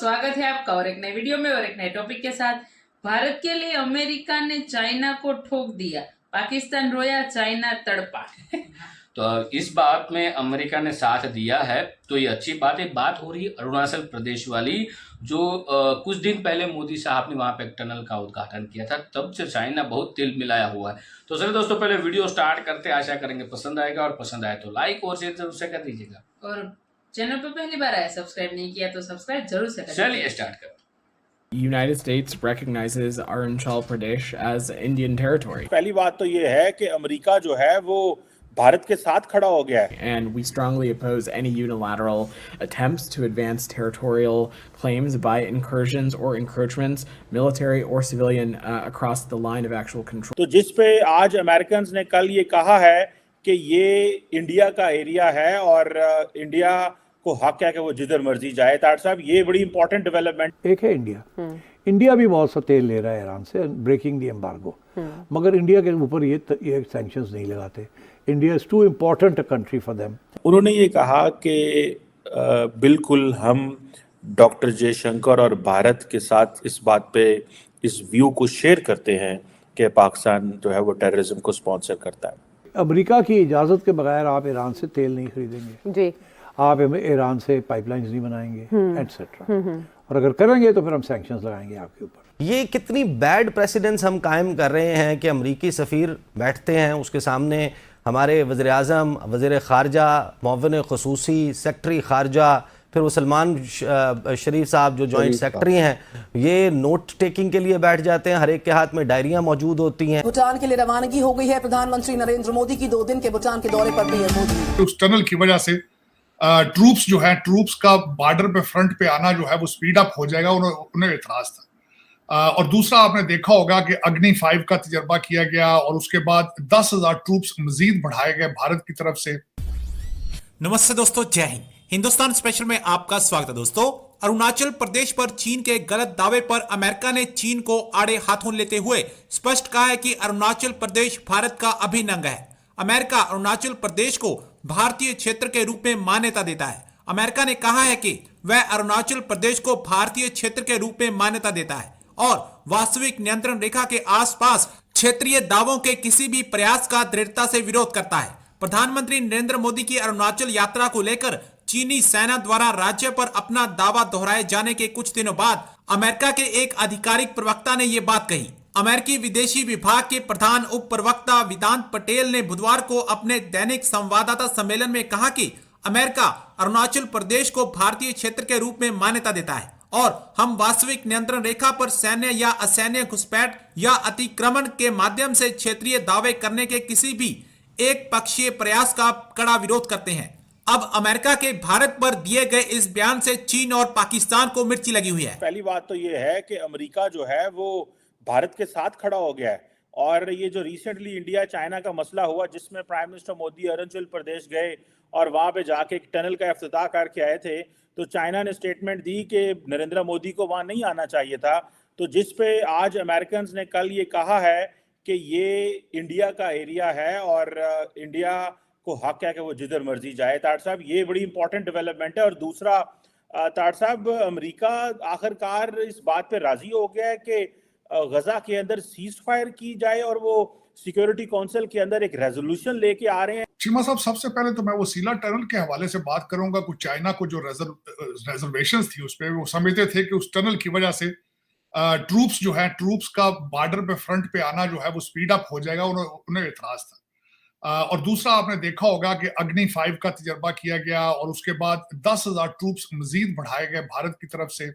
स्वागत है आपका और एक नए वीडियो में और एक नए टॉपिक के साथ। भारत के लिए अमेरिका ने चाइना को ठोक दिया, पाकिस्तान रोया, चाइना तड़पा। तो इस बात में अमेरिका ने साथ दिया है तो ये अच्छी बात है। बात हो रही है अरुणाचल प्रदेश वाली, जो कुछ दिन पहले मोदी साहब ने वहां पे एक टनल का उद्घाटन किया था, तब से चाइना बहुत तिल मिलाया हुआ है। तो चलिए दोस्तों, पहले वीडियो स्टार्ट करते, आशा करेंगे पसंद आएगा, और पसंद आए तो लाइक और शेयर जरूर से कर दीजिएगा, और चैनल पर पहली बार आया, सब्सक्राइब नहीं किया तो सब्सक्राइब जरूर से करें। चलिए स्टार्ट करते। United States recognizes Arunachal Pradesh as Indian territory. पहली बात तो ये है कि अमेरिका जो है वो भारत के साथ खड़ा हो गया है। And we strongly oppose any unilateral attempts to advance territorial claims by incursions or encroachments, military or civilian, across the line of actual control. तो जिस पे आज अमेरिकन्स ने कल ये कहा है कि ये इंडिया का एरिया है और इंडिया को हक है कि वो जिधर मर्जी जाए। तार साहब, ये बड़ी इंपॉर्टेंट डेवलपमेंट एक है इंडिया। इंडिया भी बहुत सा तेल ले रहा है ईरान से, ब्रेकिंग द एम्बार्गो, मगर इंडिया के ऊपर ये सैंक्शंस नहीं लगाते। India is too important a country for them. उन्होंने ये कहा कि बिल्कुल हम डॉक्टर जयशंकर और भारत के साथ इस बात पे इस व्यू को शेयर करते हैं कि पाकिस्तान जो है वो टेररिज्म को स्पॉन्सर करता है। अमेरिका की इजाज़त के बगैर आप ईरान से तेल नहीं खरीदेंगे जी, आप ईरान से पाइपलाइंस नहीं बनाएंगे एटसेट्रा, और अगर करेंगे तो फिर हम सैंक्शंस लगाएंगे आपके ऊपर। ये कितनी बैड प्रेसिडेंस हम कायम कर रहे हैं कि अमरीकी सफ़ीर बैठते हैं, उसके सामने हमारे वज़ीर आज़म, वज़ीर ख़ारजा, मुअव्विन ख़ुसूसी, सेक्रेटरी ख़ारजा, फिर वो सलमान शरीफ साहब जो जॉइंट सेक्रेटरी हैं, ये नोट टेकिंग के लिए बैठ जाते हैं। हर एक के हाथ में डायरियाँ मौजूद होती हैं। भूटान के लिए रवानगी हो गई है प्रधानमंत्री नरेंद्र मोदी की। 2 दिन के भूटान के दौरे पर पीएम मोदी। उस टनल की वजह से ट्रूप्स जो है, ट्रूप्स का बॉर्डर पे फ्रंट पे आना जो है वो स्पीड अप हो जाएगा, उन्हें एतराज था। और दूसरा, आपने देखा होगा कि अग्नि 5 का तजर्बा किया गया और उसके बाद 10,000 ट्रूप्स मजीद बढ़ाए गए भारत की तरफ से। नमस्ते दोस्तों, जय हिंद। हिंदुस्तान स्पेशल में आपका स्वागत है दोस्तों। अरुणाचल प्रदेश पर चीन के गलत दावे पर अमेरिका ने चीन को आड़े हाथों लेते हुए स्पष्ट कहा है कि अरुणाचल प्रदेश भारत का अभिन्न अंग है। अमेरिका अरुणाचल प्रदेश को भारतीय क्षेत्र के रूप में मान्यता देता है। अमेरिका ने कहा है कि वह अरुणाचल प्रदेश को भारतीय क्षेत्र के रूप में मान्यता देता है और वास्तविक नियंत्रण रेखा के आसपास क्षेत्रीय दावों के किसी भी प्रयास का दृढ़ता से विरोध करता है। प्रधानमंत्री नरेंद्र मोदी की अरुणाचल यात्रा को लेकर चीनी सेना द्वारा राज्य पर अपना दावा दोहराए जाने के कुछ दिनों बाद अमेरिका के एक आधिकारिक प्रवक्ता ने यह बात कही। अमेरिकी विदेशी विभाग के प्रधान उप प्रवक्ता वेदांत पटेल ने बुधवार को अपने दैनिक संवाददाता सम्मेलन में कहा कि अमेरिका अरुणाचल प्रदेश को भारतीय क्षेत्र के रूप में मान्यता देता है और हम वास्तविक नियंत्रण रेखा पर सैन्य या असैन्य घुसपैठ या अतिक्रमण के माध्यम से क्षेत्रीय दावे करने के किसी भी एक पक्षीय प्रयास का कड़ा विरोध करते हैं। अब अमेरिका के भारत पर दिए गए इस बयान से चीन और पाकिस्तान को मिर्ची लगी हुई है। पहली बात तो ये है कि अमेरिका जो है वो भारत के साथ खड़ा हो गया है। और ये जो रिसेंटली इंडिया चाइना का मसला हुआ, जिसमें प्राइम मिनिस्टर मोदी अरुणाचल प्रदेश गए और वहां पे जाके एक टनल का इफ्तिताह करके आए थे, तो चाइना ने स्टेटमेंट दी कि नरेंद्र मोदी को वहां नहीं आना चाहिए था। तो जिस पे आज अमेरिकन्स ने कल ये कहा है कि ये इंडिया का एरिया है और इंडिया को हक है कि वो जिधर मर्जी जाए। तार साहब, ये बड़ी इंपॉर्टेंट डेवलपमेंट है। और दूसरा, तार साहब, अमेरिका आखिरकार इस बात पे राजी हो गया है कि गजा के अंदर सीज फायर की जाए और वो सिक्योरिटी काउंसिल के अंदर एक रेजोल्यूशन लेके आ रहे हैं। चीमा साहब, सबसे पहले तो मैं वो सीला टनल के हवाले से बात करूंगा। कुछ चाइना को जो रिजर्वेशंस थी उस पे वो समझते थे कि उस टनल की वजह से ट्रूप्स जो है, ट्रूप्स का बॉर्डर पे फ्रंट पे आना जो है वो स्पीड अप हो जाएगा, उन्हें एतराज था। और दूसरा, आपने देखा होगा कि अग्नि 5 का तजर्बा किया गया और उसके बाद 10,000 ट्रूप्स मजीद बढ़ाए गए भारत की तरफ से।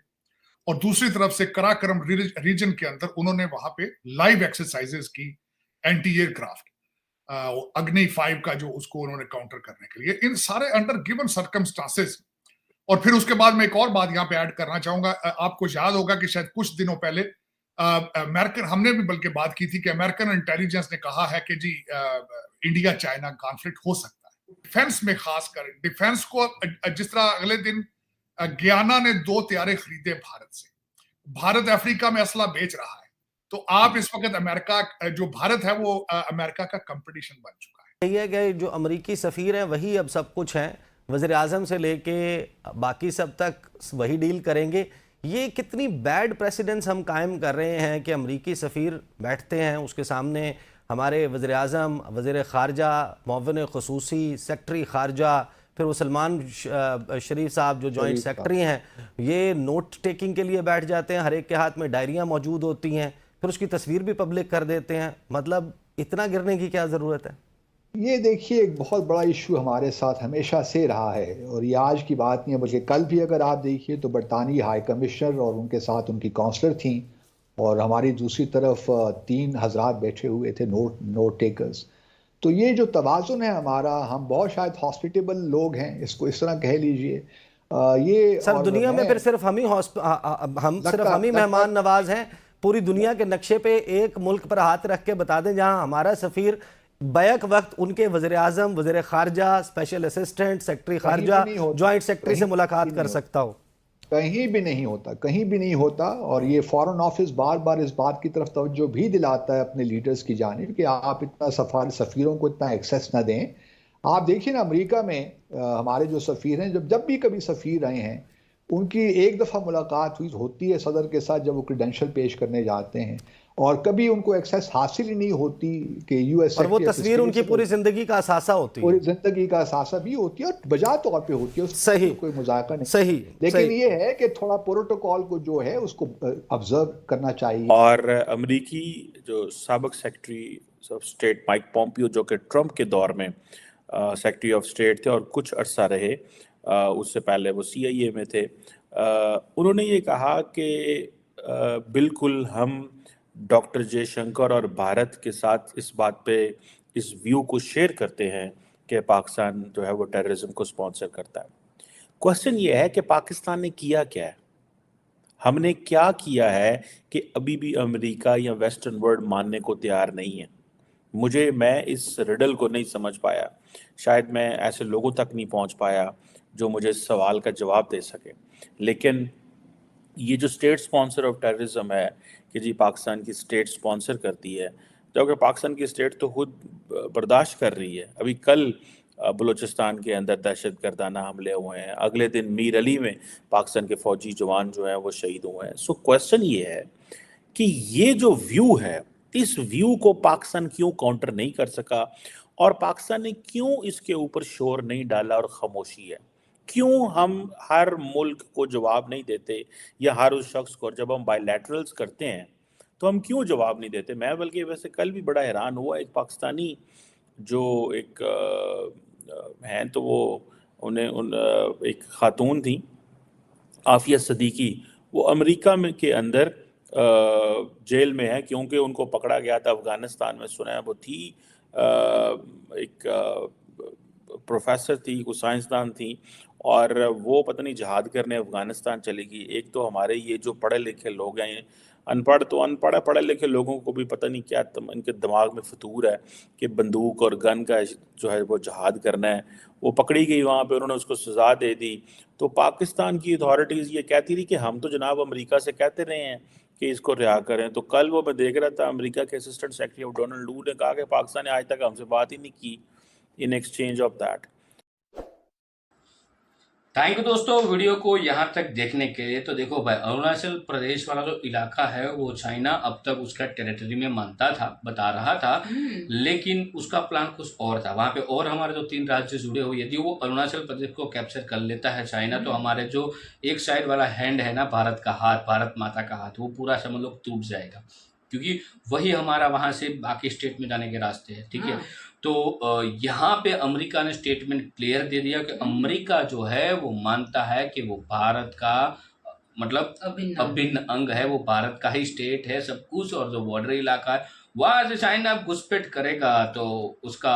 और दूसरी तरफ से कराकरम रीजन के अंदर उन्होंने वहां पे लाइव एक्सरसाइजेस की एंटी एयरक्राफ्ट अग्नि 5 का, जो उसको उन्होंने काउंटर करने के लिए, इन सारे अंडर गिवन सर्कमस्टांसेस। और फिर उसके बाद मैं एक और बात यहाँ पे ऐड करना चाहूंगा। आपको याद होगा कि शायद कुछ दिनों पहले अमेरिकन, हमने भी बल्कि बात की थी कि अमेरिकन इंटेलिजेंस ने कहा है कि जी इंडिया चाइना कॉन्फ्लिक्ट हो सकता है डिफेंस में, खासकर डिफेंस को। जिस तरह अगले दिन गयाना ने 2 तैयारे खरीदे भारत से, भारत अफ्रीका में असला बेच रहा है। तो आप इस वक्त अमेरिका, जो भारत है वो अमेरिका का कंपटीशन बन चुका है। ये है कि जो अमरीकी सफ़ीर हैं वही अब सब कुछ हैं, वज़ीर आज़म से लेके बाकी सब तक वही डील करेंगे। ये कितनी बैड प्रेसिडेंस हम कायम कर रहे हैं कि अमरीकी सफ़ीर बैठते हैं, उसके सामने हमारे वज़ीर आज़म, वज़ीर ख़ारजा, मुअव्विन ख़ुसूसी, सेक्रेटरी ख़ारजा, फिर वो सलमान शरीफ साहब जो जॉइंट सेक्रेटरी हैं, ये नोट टेकिंग के लिए बैठ जाते हैं, हर एक के हाथ में डायरियाँ मौजूद होती हैं, फिर उसकी तस्वीर भी पब्लिक कर देते हैं। मतलब इतना गिरने की क्या ज़रूरत है? ये देखिए, एक बहुत बड़ा इशू हमारे साथ हमेशा से रहा है और ये आज की बात नहीं है, बल्कि कल भी अगर आप देखिए तो बरतानी हाई कमिश्नर और उनके साथ उनकी काउंसलर थी और हमारी दूसरी तरफ 3 हजरात बैठे हुए थे नोट टेकर्स। तो ये जो तवाज़ुन है हमारा, हम बहुत शायद हॉस्पिटेबल लोग हैं, इसको इस तरह कह लीजिए। ये सर दुनिया में फिर सिर्फ हम ही मेहमान नवाज हैं। पूरी दुनिया के नक्शे पे एक मुल्क पर हाथ रख के बता दें जहां हमारा सफ़ीर बैक वक्त उनके वज़ीर आज़म, वज़ीर ख़ारजा, स्पेशल असिस्टेंट, सेक्रेटरी ख़ारजा, जॉइंट सेक्रेटरी से मुलाकात कर सकता हो। कहीं भी नहीं होता, कहीं भी नहीं होता। और ये फॉरेन ऑफिस बार बार इस बात की तरफ तवज्जो भी दिलाता है अपने लीडर्स की जानिब कि आप इतना सफ़ीरों को इतना एक्सेस ना दें। आप देखिए ना, अमेरिका में हमारे जो सफ़ीर हैं, जब भी कभी सफ़ीर आए हैं, उनकी एक दफ़ा मुलाकात होती है सदर के साथ जब वो क्रेडेंशियल पेश करने जाते हैं, और कभी उनको एक्सेस हासिल ही नहीं होती कि यूएस। और वो तस्वीर उनकी पूरी जिंदगी का असासा होती है, पूरी जिंदगी का असासा भी होती है और बजा तौर पे होती है, सही, कोई मजाक नहीं। सही, लेकिन सही। ये है कि थोड़ा प्रोटोकॉल को जो है उसको ऑब्जर्व करना चाहिए। और अमेरिकी जो साबिक secretary of state Mike Pompeo, जो कि ट्रंप के दौर में सेक्रेटरी ऑफ स्टेट थे और कुछ अरसा रहे, उससे पहले वो CIA में थे, उन्होंने ये कहा कि बिल्कुल हम डॉक्टर जयशंकर और भारत के साथ इस बात पे, इस व्यू को शेयर करते हैं कि पाकिस्तान जो है वो टेररिज्म को स्पॉन्सर करता है। क्वेश्चन ये है कि पाकिस्तान ने किया क्या है, हमने क्या किया है कि अभी भी अमेरिका या वेस्टर्न वर्ल्ड मानने को तैयार नहीं है। मैं इस रिडल को नहीं समझ पाया, शायद मैं ऐसे लोगों तक नहीं पहुंच पाया जो मुझे इस सवाल का जवाब दे सके। लेकिन ये जो स्टेट स्पॉन्सर ऑफ टेररिज्म है कि जी पाकिस्तान की स्टेट स्पॉन्सर करती है, जबकि पाकिस्तान की स्टेट तो खुद बर्दाश्त कर रही है। अभी कल बलूचिस्तान के अंदर दहशतगर्दाना हमले हुए हैं, अगले दिन मीर अली में पाकिस्तान के फौजी जवान जो हैं वो शहीद हुए हैं। सो क्वेश्चन ये है कि ये जो व्यू है, इस व्यू को पाकिस्तान क्यों काउंटर नहीं कर सका, और पाकिस्तान ने क्यों इसके ऊपर शोर नहीं डाला और खामोशी है? क्यों हम हर मुल्क को जवाब नहीं देते, या हर उस शख्स को, जब हम बायलैटरल्स करते हैं तो हम क्यों जवाब नहीं देते? मैं बल्कि वैसे कल भी बड़ा हैरान हुआ, एक पाकिस्तानी जो एक हैं, तो वो एक खातून थी, आफिया सदीकी, वो अमेरिका में के अंदर जेल में है क्योंकि उनको पकड़ा गया था अफगानिस्तान में। सुना है वो थी एक प्रोफेसर थी, कोई साइंसदान थी, और वो पता नहीं जहाद करने अफगानिस्तान चली गई। एक तो हमारे ये जो पढ़े लिखे लोग हैं, अनपढ़ तो अनपढ़ है, पढ़े लिखे लोगों को भी पता नहीं क्या इनके दिमाग में फतूर है कि बंदूक और गन का जो है वो जहाद करना है। वो पकड़ी गई वहाँ पे, उन्होंने उसको सज़ा दे दी। तो पाकिस्तान की अथॉरिटीज़ ये कहती रही कि हम तो जनाब अमेरिका से कहते रहे हैं कि इसको रिहा करें। तो कल वो मैं देख रहा था, अमेरिका के असिस्टेंट सेक्रेटरी ऑफ डोनाल्ड लू ने कहा कि पाकिस्तान ने आज तक हमसे बात ही नहीं की in exchange of that. Thank you दोस्तों वीडियो को यहाँ तक देखने के लिए। तो देखो भाई, अरुणाचल प्रदेश वाला जो इलाका है वो चाइना अब तक उसका टेरिटरी में मानता था, बता रहा था, लेकिन उसका प्लान कुछ और था। वहाँ पे और हमारे जो 3 राज्य जुड़े हुए, यदि वो अरुणाचल प्रदेश को कैप्चर कर लेता है चाइना, तो हमारे जो एक साइड वाला हैंड है ना, भारत का हाथ, भारत माता का हाथ, वो पूरा समझ लो टूट जाएगा, क्योंकि वही हमारा वहाँ से बाकी स्टेट में जाने के रास्ते हैं। ठीक है, तो यहाँ पे अमेरिका ने स्टेटमेंट क्लियर दे दिया कि अमेरिका जो है वो मानता है कि वो भारत का मतलब अभिन्न अंग है, वो भारत का ही स्टेट है सब कुछ, और जो बॉर्डर इलाका है वहाँ से चाइना घुसपैठ करेगा तो उसका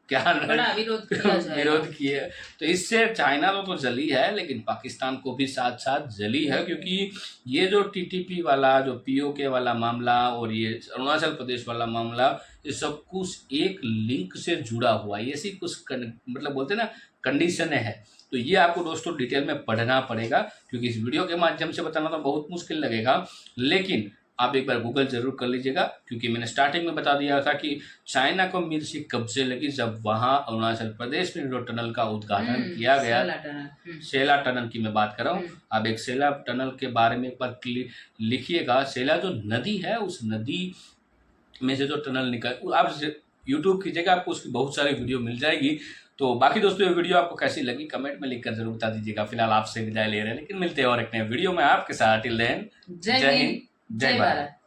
क्या विरोध किए। तो इससे चाइना तो जली है, लेकिन पाकिस्तान को भी साथ साथ जली है, क्योंकि ये जो TTP वाला, जो POK वाला मामला और ये अरुणाचल प्रदेश वाला मामला, ये सब कुछ एक लिंक से जुड़ा हुआ है। ऐसी कुछ मतलब बोलते ना कंडीशन है। तो ये आपको दोस्तों डिटेल में पढ़ना पड़ेगा, क्योंकि इस वीडियो के माध्यम से बताना तो बहुत मुश्किल लगेगा, लेकिन आप एक बार गूगल जरूर कर लीजिएगा, क्योंकि मैंने स्टार्टिंग में बता दिया था कि चाइना को मिर्ची कब से लगी, जब वहां अरुणाचल प्रदेश में जो टनल का उद्घाटन किया गया, सेला टनल की मैं बात कर रहा हूँ। आप एक सेला टनल के बारे में एक बार लिखिएगा। सेला जो नदी है, उस नदी में से जो टनल निकल, आप यूट्यूब कीजिएगा, आपको उसकी बहुत सारी वीडियो मिल जाएगी। तो बाकी दोस्तों ये वीडियो आपको कैसी लगी कमेंट में लिखकर जरूर बता दीजिएगा। फिलहाल आपसे विदाई ले रहे हैं, लेकिन मिलते हैं और एक नए वीडियो में आपके साथ। टिल देन, जय हिंद, जय भारत।